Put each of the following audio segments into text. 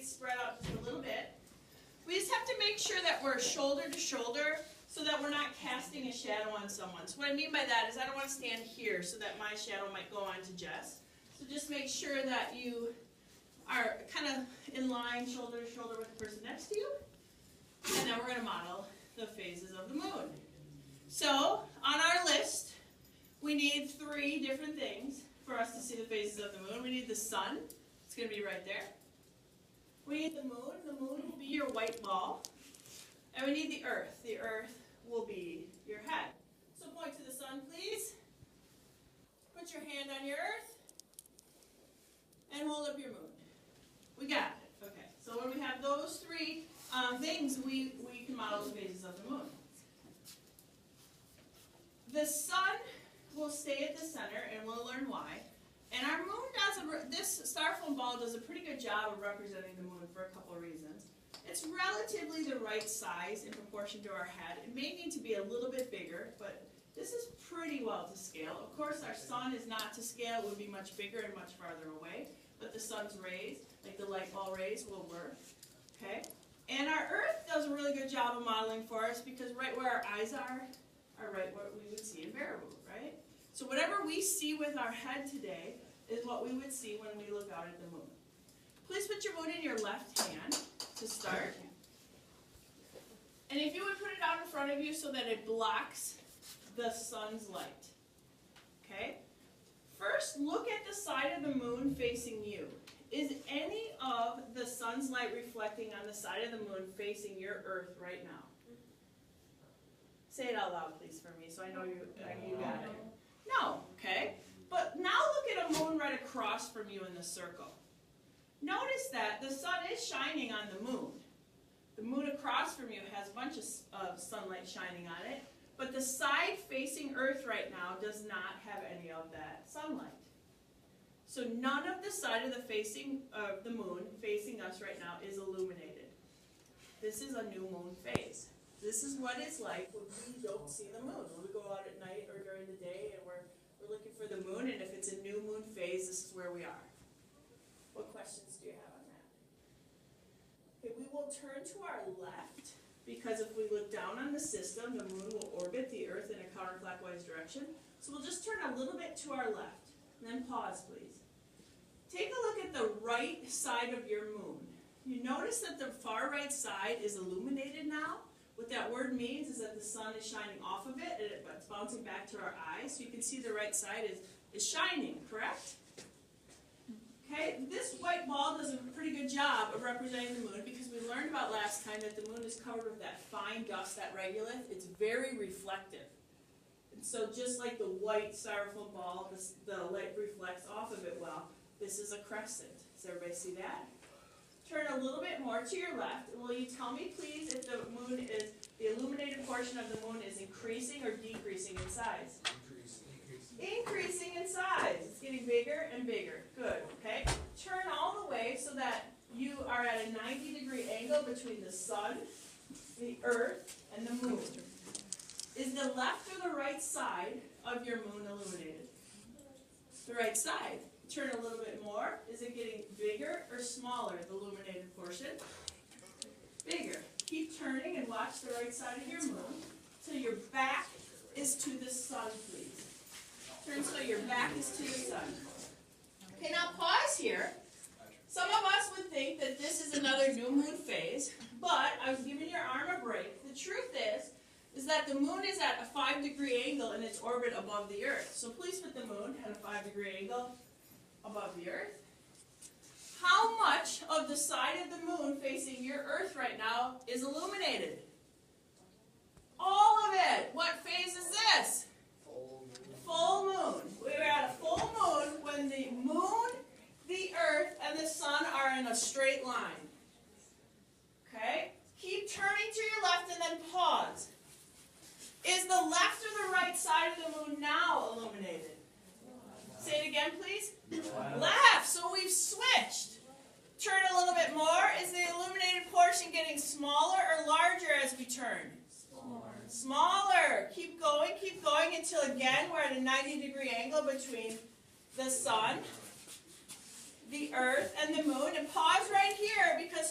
spread out just a little bit. We just have to make sure that we're shoulder to shoulder so that we're not casting a shadow on someone. So what I mean by that is I don't want to stand here so that my shadow might go on to Jess. So just make sure that you are kind of in line, shoulder to shoulder with the person next to you. And then we're going to model the phases of the moon. So on our list, we need 3 different things for us to see the phases of the moon. We need the sun. It's going to be right there. We need the moon. The moon will be your white ball. And we need the earth. The earth will be your head. So point to the sun, please. Put your hand on your earth. And hold up your moon. We got it. Okay. So when we have those 3 things, we can model the phases of the moon. The sun will stay at the center, and we'll learn why. And our moon this styrofoam ball does a pretty good job of representing the moon for a couple of reasons. It's relatively the right size in proportion to our head. It may need to be a little bit bigger, but this is pretty well to scale. Of course, our sun is not to scale. It would be much bigger and much farther away. But the sun's rays, like the light ball rays, will work. Okay? And our earth does a really good job of modeling for us because right where our eyes are right what we would see in Baraboo, right? So whatever we see with our head today is what we would see when we look out at the moon. Please put your moon in your left hand to start. And if you would put it out in front of you so that it blocks the sun's light. Okay? First, look at the side of the moon facing you. Is any of the sun's light reflecting on the side of the moon facing your earth right now? Say it out loud, please, for me, so I know you got it. No, okay? But now look at a moon right across from you in the circle. Notice that the sun is shining on the moon. The moon across from you has a bunch of sunlight shining on it, but the side facing Earth right now does not have any of that sunlight. So none of the side of the moon facing us right now is illuminated. This is a new moon phase. This is what it's like when we don't see the moon. When we go out at night or during the day and we're looking for the moon, and if it's a new moon phase, this is where we are. What questions do you have on that? Okay, we will turn to our left, because if we look down on the system, the moon will orbit the Earth in a counterclockwise direction. So we'll just turn a little bit to our left, and then pause, please. Take a look at the right side of your moon. You notice that the far right side is illuminated now. What that word means is that the sun is shining off of it, and it's bouncing back to our eyes. So you can see the right side is shining, correct? Okay, this white ball does a pretty good job of representing the moon because we learned about last time that the moon is covered with that fine dust, that regolith. It's very reflective. And so just like the white styrofoam ball, the light reflects off of it well. This is a crescent. Does everybody see that? Turn a little bit more to your left. Will you tell me, please, if the illuminated portion of the moon is increasing or decreasing in size? Increasing in size. It's getting bigger and bigger. Good. Okay. Turn all the way so that you are at a 90-degree angle between the sun, the earth, and the moon. Is the left or the right side of your moon illuminated? The right side. Turn a little bit more. Is it getting bigger or smaller, the illuminated portion? Bigger. Keep turning and watch the right side of your moon till your back is to the sun, please. Turn so your back is to the sun. Okay, now pause here. Some of us would think that this is another new moon phase, but I was giving your arm a break. The truth is that the moon is at a 5-degree angle in its orbit above the Earth. So please put the moon at a 5-degree angle above the Earth. How much of the side of the moon facing your Earth right now is illuminated? All of it. What phase is this? Full moon. We're at a full moon when the moon, the Earth, and the sun are in a straight line. Okay? Keep turning to your left and then pause. Is the left or the right side of the moon now illuminated? Say it again, please. Left. So we've switched. Turn a little bit more. Is the illuminated portion getting smaller or larger as we turn? Smaller. Keep going until again we're at a 90-degree angle between the sun, the Earth, and the moon. And pause right here because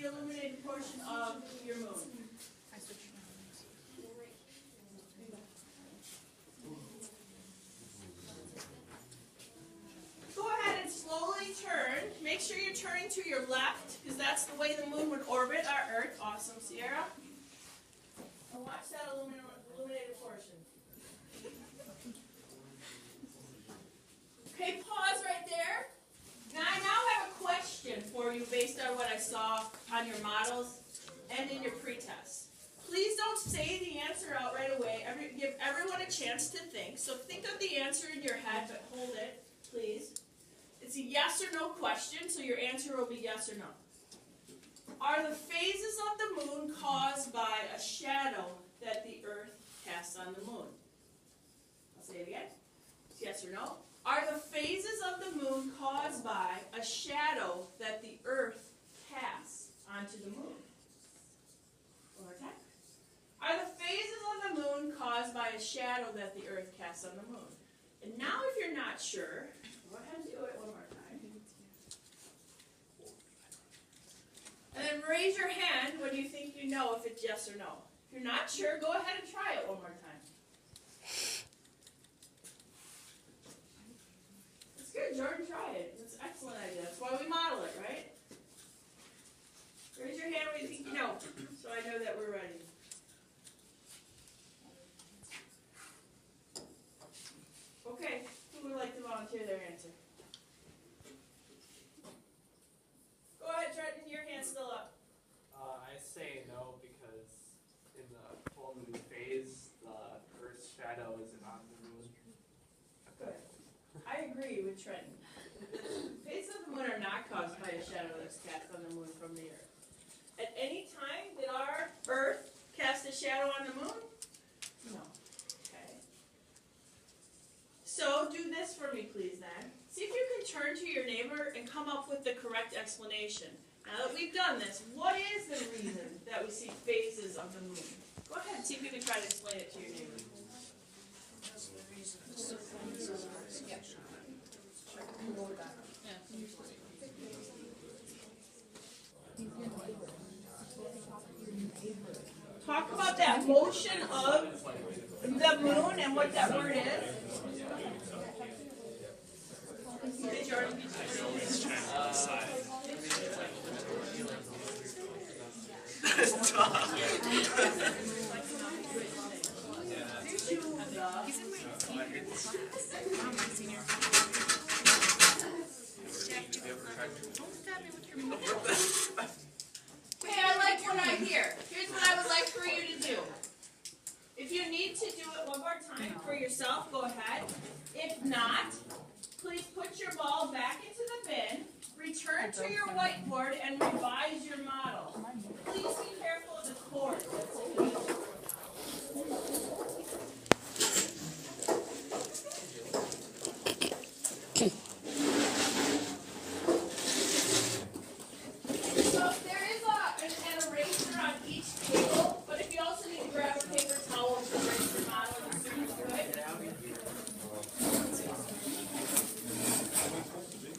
the illuminated portion of your moon? Go ahead and slowly turn. Make sure you're turning to your left, because that's the way the moon would orbit our Earth. Awesome, Sierra. And watch that illuminated portion. Okay, pause right there. Now I have a question for you based on what I saw on your models and in your pretest. Please don't say the answer out right away. Give everyone a chance to think. So think of the answer in your head, but hold it, please. It's a yes or no question, so your answer will be yes or no. Are the phases of the moon caused by a shadow that the Earth casts on the moon? I'll say it again. It's yes or no. Are the phases of the moon caused by a shadow that the Earth casts onto the moon? One more time. Are the phases of the moon caused by a shadow that the Earth casts on the moon? And now if you're not sure, go ahead and do it one more time. And then raise your hand when you think you know if it's yes or no. If you're not sure, go ahead and try it one more time. It's good, Jordan, try it. It's an excellent idea. That's why we model it, right? Raise your hand when you think you know, so I know that we're ready. Okay, who would like to volunteer their answer? Go ahead, Trenton, your hand's still up. I say no because in the full moon phase, the Earth's shadow isn't on the moon. Good. I agree with Trenton. Phases of the moon are not caused by a shadow that's cast on the moon from the Earth. At any time did our Earth cast a shadow on the moon? No. Okay. So do this for me, please, then. See if you can turn to your neighbor and come up with the correct explanation. Now that we've done this, what is the reason that we see phases of the moon? Go ahead and see if you can try to explain it to your neighbor. Talk about that motion of the moon and what that word is. Hey, Jordan. Hey, I like what I hear. Here's what I would like for you to do. If you need to do it one more time for yourself, go ahead. If not, please put your ball back into the bin, return to your whiteboard, and revise your model. Please be careful of the cord that's in it. So there is an eraser on each table, but if you also need to grab a paper towel to erase your model as soon as you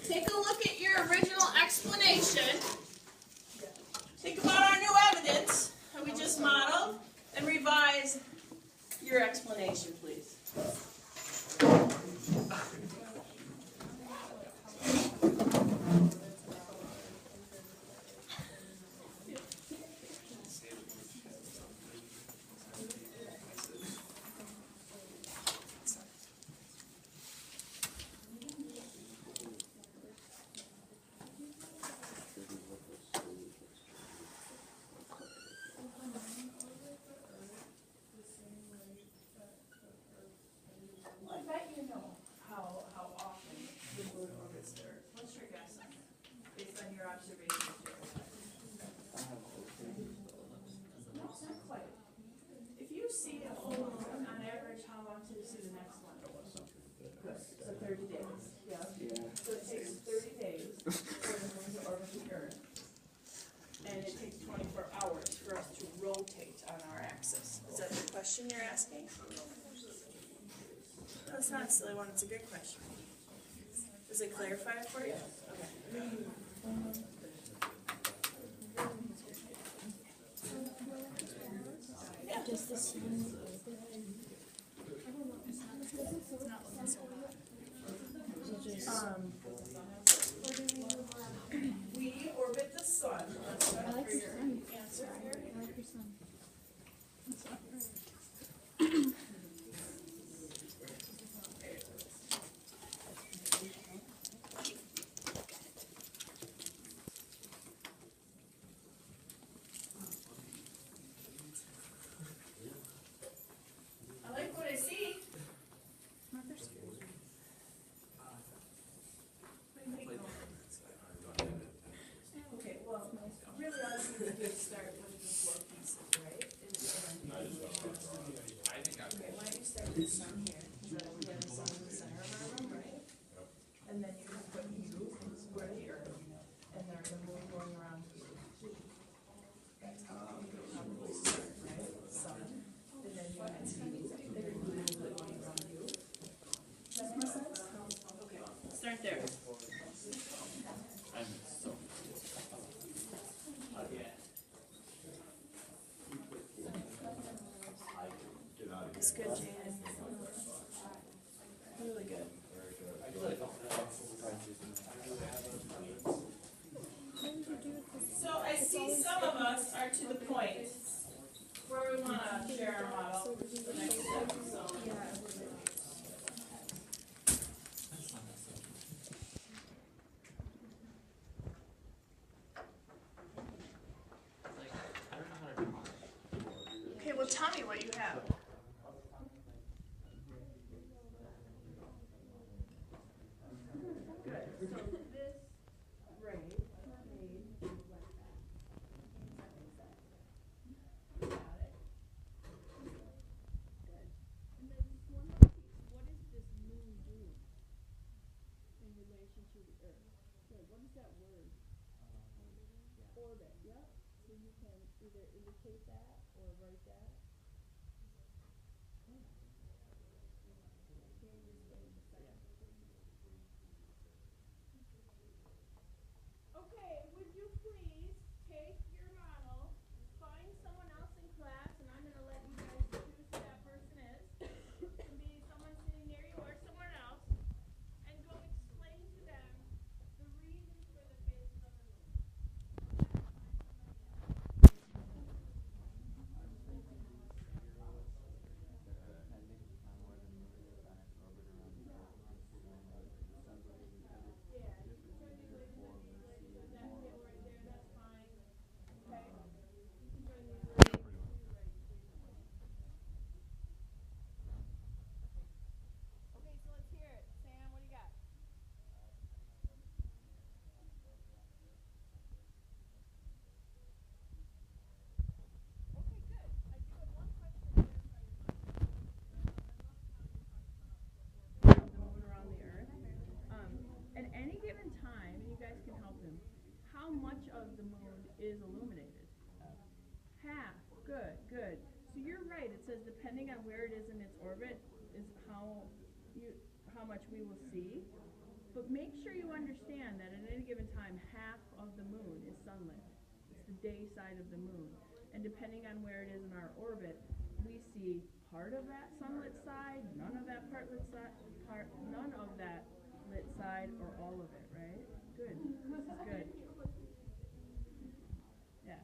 take a look at your original explanation. Think about our new evidence that we just modeled and revise your explanation, please. I bet you know how often the moon orbits the Earth. What's your guess on that, based on your observations here? No, not quite. If you see a full moon, on average, how long till you see the next one? Good. So 30 days. Yeah. So it takes 30 days for the moon to orbit the Earth. And it takes 24 hours for us to rotate on our axis. Is that the question you're asking? No, it's not a silly one. It's a good question. Does it clarify it for you? Okay. Does the sun We orbit the sun. Let's start I like for the your sun. answer here. I like the sun. I like what I see. Okay, well, really all you need to do is start with the four pieces, right? Okay, why don't you start with the sun here? So we have the sun in the center of our room, right? And then you can put you where the earth, and there's a moon going around you. That's how you could probably start, right? Sun, and then you have you, and then the moon going around you. Does that make sense? Okay, start there. It's good, Jan. Really good. So I see some of us are to the point where we want to share our model for the next step. So okay, well, tell me what you have. Good. So this ray made like that. Got it? Good. And then just one more piece. What does this moon do in relation to the earth? Okay, what is that word? Orbit, yep. So you can either indicate that or write that. Can you explain the second? Okay, would you please take your model, find someone else in class, and I'm gonna let you guys choose who that person is. It can be someone sitting near you or somewhere else, and go explain to them the reasons for the phases of the moon. Yeah, you can turn these ladies and these ladies at that table right there, that's fine. Okay? You can turn these ladies to the right, please. Okay, so let's hear it. Sam, what do you got? Okay, good. I do have one question to clarify your mind. I love how you talked about the moon around the earth. At any given time, and you guys can help him, how much of the moon is illuminated? Half. Good, good. So you're right. It says depending on where it is in its orbit is how much we will see. But make sure you understand that at any given time, half of the moon is sunlit. It's the day side of the moon. And depending on where it is in our orbit, we see part of that sunlit side, none of that none of that lit side, or all of it, right? Good. This is good. Yeah.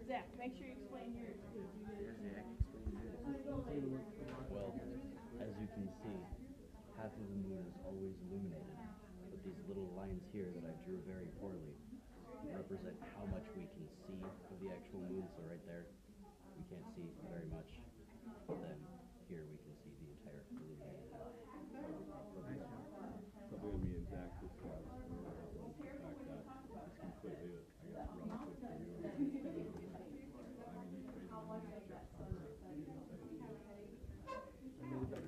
Zach, make sure you explain yours too. Well, as you can see, half of the moon is always illuminated, but these little lines here that I drew very poorly represent how much we can see of the actual moon. So right there, we can't see very much.